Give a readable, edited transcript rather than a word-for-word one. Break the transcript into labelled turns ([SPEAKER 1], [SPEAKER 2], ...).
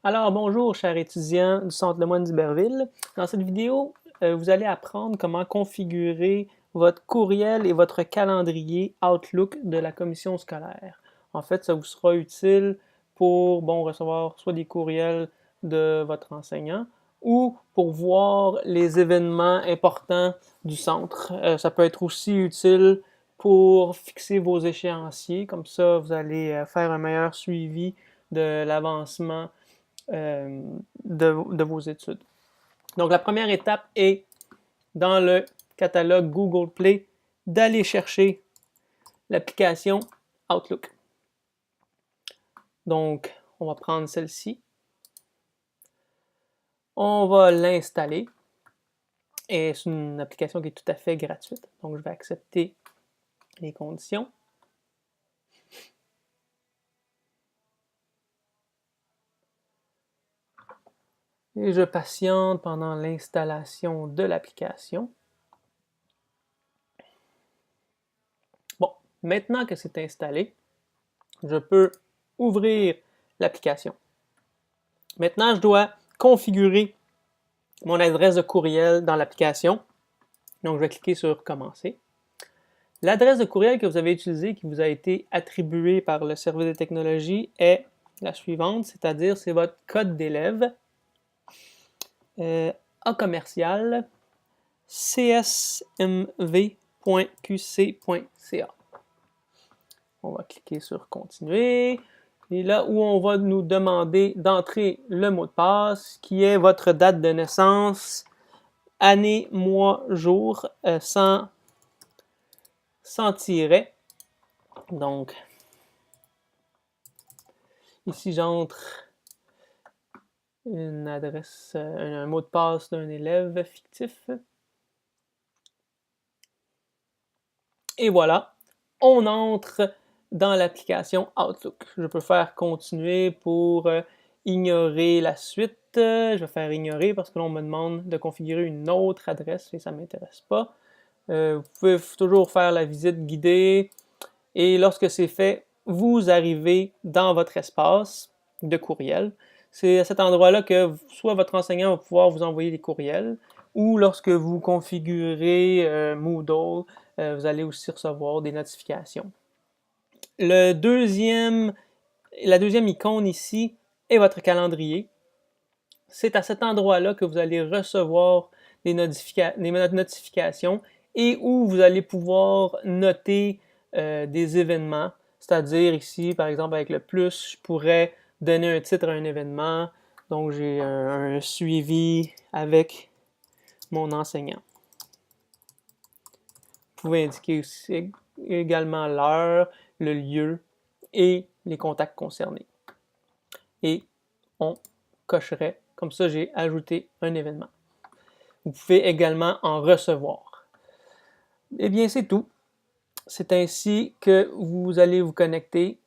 [SPEAKER 1] Alors bonjour chers étudiants du Centre Lemoine d'Iberville. Dans cette vidéo, vous allez apprendre comment configurer votre courriel et votre calendrier Outlook de la commission scolaire. En fait, ça vous sera utile pour recevoir soit des courriels de votre enseignant ou pour voir les événements importants du centre. Ça peut être aussi utile pour fixer vos échéanciers, comme ça vous allez faire un meilleur suivi de l'avancement de vos études. Donc, la première étape est, dans le catalogue Google Play, d'aller chercher l'application Outlook. Donc, on va prendre celle-ci. On va l'installer. Et c'est une application qui est tout à fait gratuite. Donc, je vais accepter les conditions. Et je patiente pendant l'installation de l'application. Bon, maintenant que c'est installé, je peux ouvrir l'application. Maintenant, je dois configurer mon adresse de courriel dans l'application. Donc, je vais cliquer sur « Commencer ». L'adresse de courriel que vous avez utilisée, qui vous a été attribuée par le service des technologies, est la suivante, c'est-à-dire c'est votre code d'élève A commercial csmv.qc.ca. On va cliquer sur « Continuer ». Et là où on va nous demander d'entrer le mot de passe, qui est votre date de naissance, année, mois, jour, sans tiret. Donc, ici j'entre une adresse, un mot de passe d'un élève fictif. Et voilà, on entre dans l'application Outlook. Je peux faire continuer pour ignorer la suite. Je vais faire ignorer parce que l'on me demande de configurer une autre adresse et ça ne m'intéresse pas. Vous pouvez toujours faire la visite guidée et lorsque c'est fait, vous arrivez dans votre espace de courriel. C'est à cet endroit-là que soit votre enseignant va pouvoir vous envoyer des courriels ou lorsque vous configurez Moodle, vous allez aussi recevoir des notifications. La deuxième icône ici est votre calendrier. C'est à cet endroit-là que vous allez recevoir des notifications et où vous allez pouvoir noter des événements. C'est-à-dire ici, par exemple, avec le plus, je pourrais donner un titre à un événement. Donc, j'ai un suivi avec mon enseignant. Vous pouvez indiquer aussi également l'heure, le lieu et les contacts concernés. Et on cocherait, comme ça j'ai ajouté un événement. Vous pouvez également en recevoir. Eh bien, c'est tout. C'est ainsi que vous allez vous connecter